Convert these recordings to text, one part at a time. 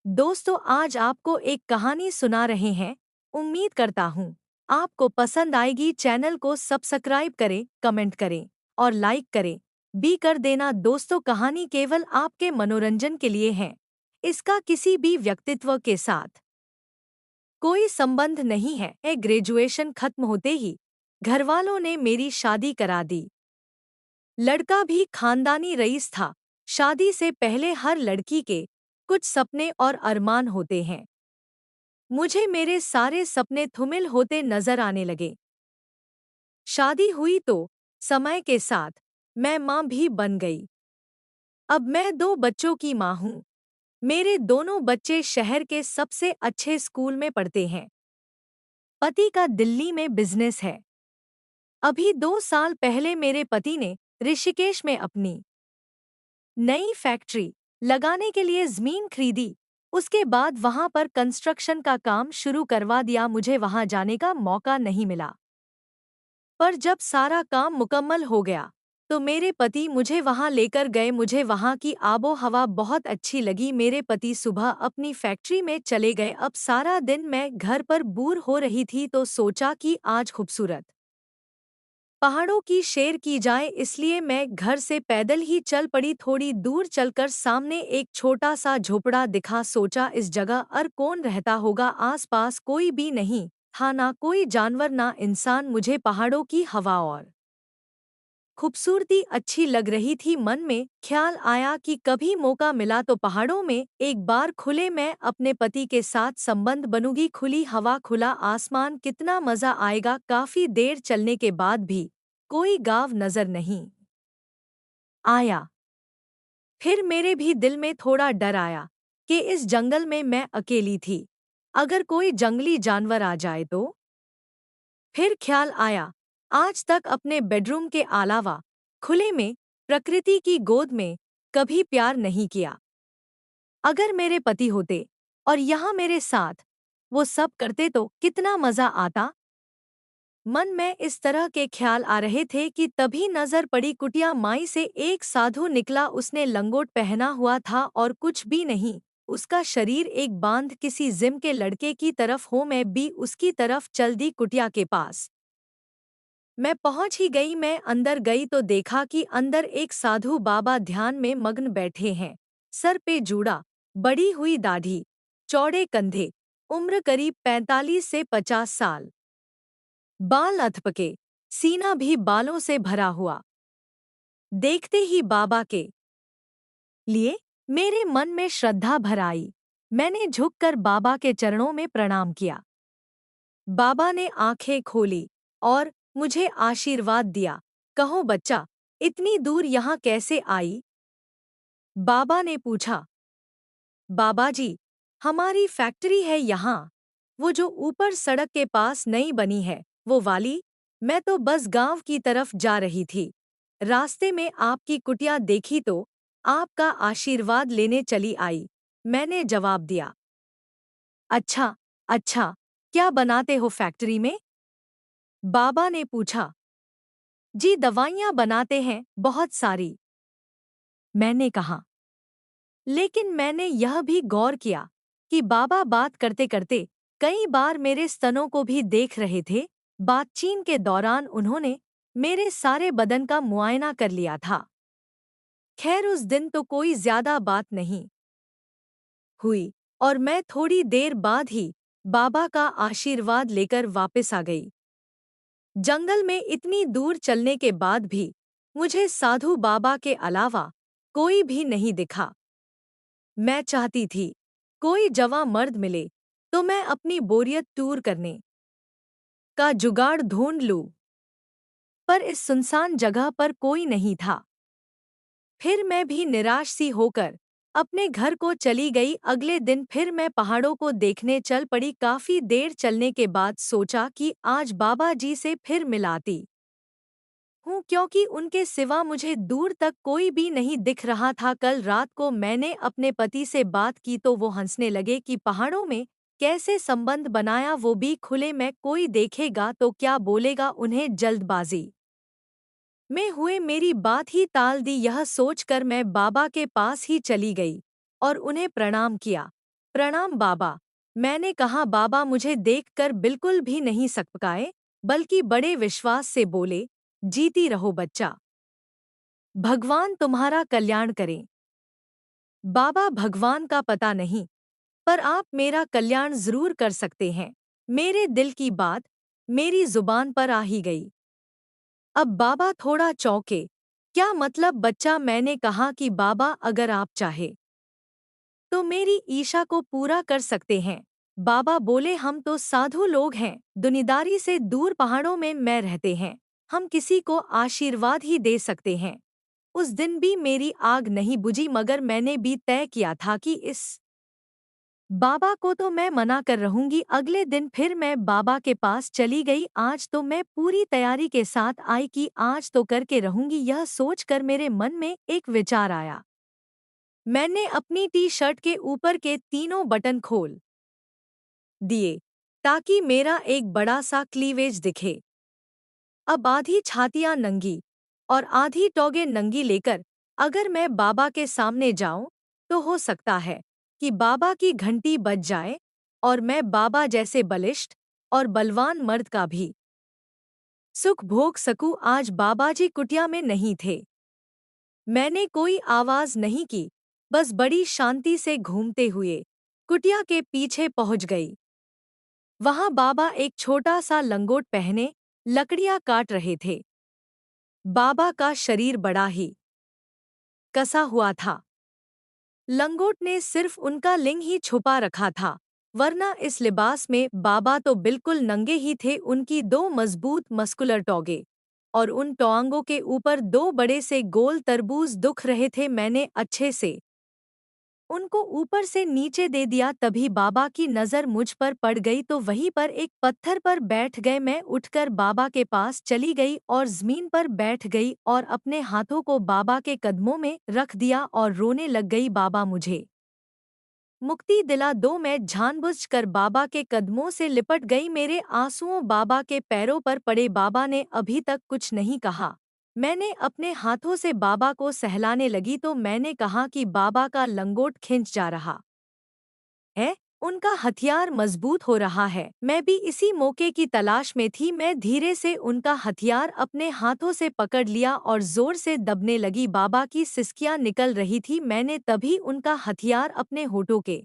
दोस्तों, आज आपको एक कहानी सुना रहे हैं। उम्मीद करता हूँ आपको पसंद आएगी। चैनल को सब्सक्राइब करें, कमेंट करें और लाइक करें भी कर देना। दोस्तों, कहानी केवल आपके मनोरंजन के लिए है। इसका किसी भी व्यक्तित्व के साथ कोई संबंध नहीं है। ग्रेजुएशन खत्म होते ही घरवालों ने मेरी शादी करा दी। लड़का भी खानदानी रईस था। शादी से पहले हर लड़की के कुछ सपने और अरमान होते हैं। मुझे मेरे सारे सपने धूमिल होते नजर आने लगे। शादी हुई तो समय के साथ मैं मां भी बन गई। अब मैं दो बच्चों की मां हूं। मेरे दोनों बच्चे शहर के सबसे अच्छे स्कूल में पढ़ते हैं। पति का दिल्ली में बिजनेस है। अभी 2 साल पहले मेरे पति ने ऋषिकेश में अपनी नई फैक्ट्री लगाने के लिए जमीन खरीदी। उसके बाद वहां पर कंस्ट्रक्शन का काम शुरू करवा दिया। मुझे वहां जाने का मौका नहीं मिला, पर जब सारा काम मुकम्मल हो गया तो मेरे पति मुझे वहां लेकर गए। मुझे वहां की आबो हवा बहुत अच्छी लगी। मेरे पति सुबह अपनी फैक्ट्री में चले गए। अब सारा दिन मैं घर पर बोर हो रही थी तो सोचा कि आज खूबसूरत पहाड़ों की सैर की जाए, इसलिए मैं घर से पैदल ही चल पड़ी। थोड़ी दूर चलकर सामने एक छोटा सा झोपड़ा दिखा। सोचा इस जगह और कौन रहता होगा। आसपास कोई भी नहीं था, ना कोई जानवर ना इंसान। मुझे पहाड़ों की हवा और खूबसूरती अच्छी लग रही थी। मन में ख्याल आया कि कभी मौका मिला तो पहाड़ों में एक बार खुले मैं अपने पति के साथ संबंध बनूंगी। खुली हवा, खुला आसमान, कितना मजा आएगा। काफी देर चलने के बाद भी कोई गांव नजर नहीं आया। फिर मेरे भी दिल में थोड़ा डर आया कि इस जंगल में मैं अकेली थी। अगर कोई जंगली जानवर आ जाए तो। फिर ख्याल आया, आज तक अपने बेडरूम के अलावा खुले में प्रकृति की गोद में कभी प्यार नहीं किया। अगर मेरे पति होते और यहाँ मेरे साथ वो सब करते तो कितना मजा आता। मन में इस तरह के ख्याल आ रहे थे कि तभी नजर पड़ी कुटिया माई से। एक साधु निकला। उसने लंगोट पहना हुआ था और कुछ भी नहीं। उसका शरीर एक बांध किसी जिम के लड़के की तरफ हो। मैं भी उसकी तरफ चल दी। कुटिया के पास मैं पहुंच ही गई। मैं अंदर गई तो देखा कि अंदर एक साधु बाबा ध्यान में मग्न बैठे हैं। सर पे जूड़ा, बड़ी हुई दाढ़ी, चौड़े कंधे, उम्र करीब 45 से 50 साल, बाल अधपके, सीना भी बालों से भरा हुआ। देखते ही बाबा के लिए मेरे मन में श्रद्धा भर आई। मैंने झुककर बाबा के चरणों में प्रणाम किया। बाबा ने आंखें खोली और मुझे आशीर्वाद दिया। कहो बच्चा, इतनी दूर यहाँ कैसे आई? बाबा ने पूछा। बाबा जी, हमारी फैक्ट्री है यहाँ, वो जो ऊपर सड़क के पास नई बनी है वो वाली। मैं तो बस गांव की तरफ जा रही थी। रास्ते में आपकी कुटिया देखी तो आपका आशीर्वाद लेने चली आई, मैंने जवाब दिया। अच्छा, अच्छा, क्या बनाते हो फैक्ट्री में? बाबा ने पूछा। जी, दवाइयाँ बनाते हैं बहुत सारी, मैंने कहा। लेकिन मैंने यह भी गौर किया कि बाबा बात करते करते कई बार मेरे स्तनों को भी देख रहे थे। बातचीत के दौरान उन्होंने मेरे सारे बदन का मुआयना कर लिया था। खैर, उस दिन तो कोई ज्यादा बात नहीं हुई और मैं थोड़ी देर बाद ही बाबा का आशीर्वाद लेकर वापस आ गई। जंगल में इतनी दूर चलने के बाद भी मुझे साधु बाबा के अलावा कोई भी नहीं दिखा। मैं चाहती थी कोई जवां मर्द मिले तो मैं अपनी बोरियत दूर करने का जुगाड़ ढूंढ लूं, पर इस सुनसान जगह पर कोई नहीं था। फिर मैं भी निराश सी होकर अपने घर को चली गई। अगले दिन फिर मैं पहाड़ों को देखने चल पड़ी। काफी देर चलने के बाद सोचा कि आज बाबा जी से फिर मिलाती हूँ, क्योंकि उनके सिवा मुझे दूर तक कोई भी नहीं दिख रहा था। कल रात को मैंने अपने पति से बात की तो वो हंसने लगे कि पहाड़ों में कैसे संबंध बनाया, वो भी खुले में। कोई देखेगा तो क्या बोलेगा, उन्हें जल्दबाजी में हुए मेरी बात ही टाल दी। यह सोचकर मैं बाबा के पास ही चली गई और उन्हें प्रणाम किया। प्रणाम बाबा। मैंने कहा बाबा मुझे देखकर बिल्कुल भी नहीं सकपकाए, बल्कि बड़े विश्वास से बोले, जीती रहो बच्चा। भगवान तुम्हारा कल्याण करें। बाबा भगवान का पता नहीं, पर आप मेरा कल्याण जरूर कर सकते हैं। मेरे दिल की बात मेरी जुबान पर आ ही गई। अब बाबा थोड़ा चौंके। क्या मतलब बच्चा? मैंने कहा कि बाबा अगर आप चाहे तो मेरी ईशा को पूरा कर सकते हैं। बाबा बोले हम तो साधु लोग हैं, दुनियादारी से दूर पहाड़ों में मैं रहते हैं, हम किसी को आशीर्वाद ही दे सकते हैं। उस दिन भी मेरी आग नहीं बुझी, मगर मैंने भी तय किया था कि इस बाबा को तो मैं मना कर रहूंगी। अगले दिन फिर मैं बाबा के पास चली गई। आज तो मैं पूरी तैयारी के साथ आई कि आज तो करके रहूंगी। यह सोचकर मेरे मन में एक विचार आया। मैंने अपनी टी शर्ट के ऊपर के तीनों बटन खोल दिए ताकि मेरा एक बड़ा सा क्लीवेज दिखे। अब आधी छातियां नंगी और आधी टौगे नंगी लेकर अगर मैं बाबा के सामने जाऊं तो हो सकता है कि बाबा की घंटी बज जाए और मैं बाबा जैसे बलिष्ठ और बलवान मर्द का भी सुख भोग सकूं। आज बाबाजी कुटिया में नहीं थे। मैंने कोई आवाज नहीं की, बस बड़ी शांति से घूमते हुए कुटिया के पीछे पहुंच गई। वहां बाबा एक छोटा सा लंगोट पहने लकड़ियां काट रहे थे। बाबा का शरीर बड़ा ही कसा हुआ था। लंगोट ने सिर्फ उनका लिंग ही छुपा रखा था, वरना इस लिबास में बाबा तो बिल्कुल नंगे ही थे। उनकी दो मजबूत मस्कुलर टौगे और उन टोंगों के ऊपर दो बड़े से गोल तरबूज दुख रहे थे। मैंने अच्छे से उनको ऊपर से नीचे दे दिया। तभी बाबा की नज़र मुझ पर पड़ गई तो वहीं पर एक पत्थर पर बैठ गए। मैं उठकर बाबा के पास चली गई और ज़मीन पर बैठ गई और अपने हाथों को बाबा के कदमों में रख दिया और रोने लग गई। बाबा मुझे मुक्ति दिला दो। मैं जानबूझकर बाबा के कदमों से लिपट गई। मेरे आंसुओं बाबा के पैरों पर पड़े। बाबा ने अभी तक कुछ नहीं कहा। मैंने अपने हाथों से बाबा को सहलाने लगी तो मैंने कहा कि बाबा का लंगोट खिंच जा रहा है, उनका हथियार मजबूत हो रहा है। मैं भी इसी मौके की तलाश में थी। मैं धीरे से उनका हथियार अपने हाथों से पकड़ लिया और जोर से दबने लगी। बाबा की सिसकियां निकल रही थी। मैंने तभी उनका हथियार अपने होठों के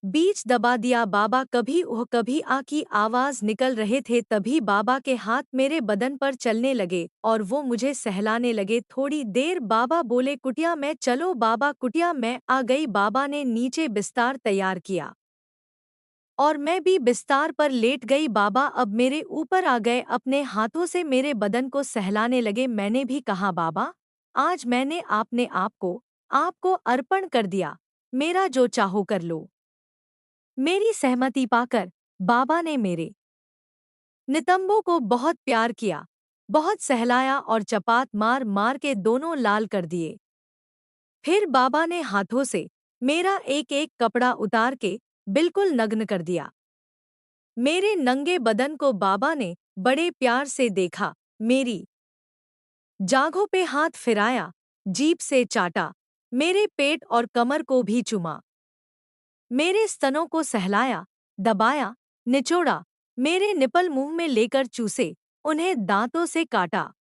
बीच दबा दिया। बाबा कभी ओह कभी आ की आवाज निकल रहे थे। तभी बाबा के हाथ मेरे बदन पर चलने लगे और वो मुझे सहलाने लगे। थोड़ी देर बाबा बोले कुटिया में चलो। बाबा कुटिया में आ गई। बाबा ने नीचे बिस्तार तैयार किया और मैं भी बिस्तार पर लेट गई। बाबा अब मेरे ऊपर आ गए, अपने हाथों से मेरे बदन को सहलाने लगे। मैंने भी कहा बाबा आज मैंने आपने आपको अर्पण कर दिया, मेरा जो चाहो कर लो। मेरी सहमति पाकर बाबा ने मेरे नितंबों को बहुत प्यार किया, बहुत सहलाया और चपात मार मार के दोनों लाल कर दिए। फिर बाबा ने हाथों से मेरा एक एक कपड़ा उतार के बिल्कुल नग्न कर दिया। मेरे नंगे बदन को बाबा ने बड़े प्यार से देखा, मेरी जांघों पे हाथ फिराया, जीभ से चाटा, मेरे पेट और कमर को भी चूमा, मेरे स्तनों को सहलाया, दबाया, निचोड़ा, मेरे निपल मुंह में लेकर चूसे, उन्हें दांतों से काटा,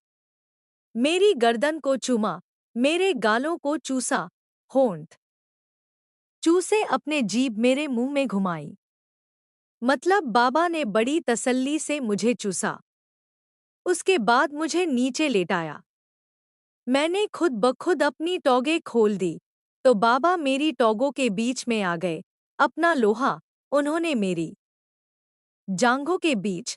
मेरी गर्दन को चूमा, मेरे गालों को चूसा, होंठ चूसे, अपने जीभ मेरे मुंह में घुमाई। मतलब बाबा ने बड़ी तसल्ली से मुझे चूसा। उसके बाद मुझे नीचे लेटाया। मैंने खुद ब खुद अपनी टौगे खोल दी तो बाबा मेरी टौगों के बीच में आ गए। अपना लोहा उन्होंने मेरी जांघों के बीच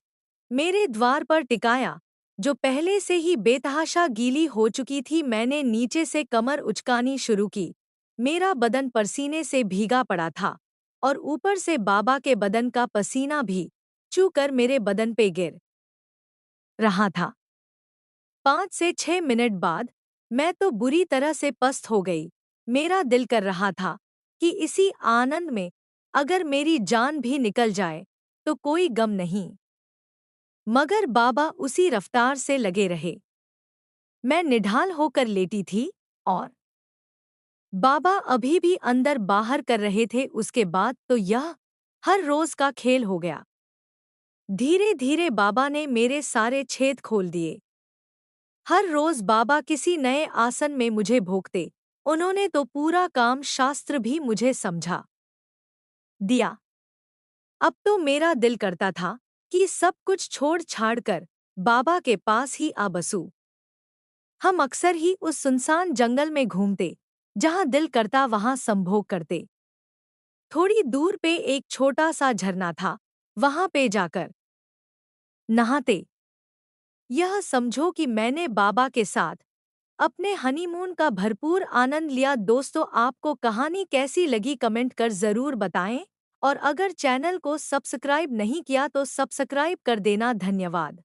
मेरे द्वार पर टिकाया, जो पहले से ही बेतहाशा गीली हो चुकी थी। मैंने नीचे से कमर उचकानी शुरू की। मेरा बदन पसीने से भीगा पड़ा था और ऊपर से बाबा के बदन का पसीना भी चू कर मेरे बदन पे गिर रहा था। 5 से 6 मिनट बाद मैं तो बुरी तरह से पस्त हो गई। मेरा दिल कर रहा था कि इसी आनंद में अगर मेरी जान भी निकल जाए तो कोई गम नहीं, मगर बाबा उसी रफ्तार से लगे रहे। मैं निढाल होकर लेटी थी और बाबा अभी भी अंदर बाहर कर रहे थे। उसके बाद तो यह हर रोज का खेल हो गया। धीरे धीरे बाबा ने मेरे सारे छेद खोल दिए। हर रोज बाबा किसी नए आसन में मुझे भोंकते। उन्होंने तो पूरा काम शास्त्र भी मुझे समझा दिया। अब तो मेरा दिल करता था कि सब कुछ छोड़ छाड़ कर बाबा के पास ही आ बसूं। हम अक्सर ही उस सुनसान जंगल में घूमते, जहां दिल करता वहां संभोग करते। थोड़ी दूर पे एक छोटा सा झरना था, वहां पे जाकर नहाते। यह समझो कि मैंने बाबा के साथ अपने हनीमून का भरपूर आनंद लिया। दोस्तों, आपको कहानी कैसी लगी कमेंट कर ज़रूर बताएं, और अगर चैनल को सब्सक्राइब नहीं किया तो सब्सक्राइब कर देना। धन्यवाद।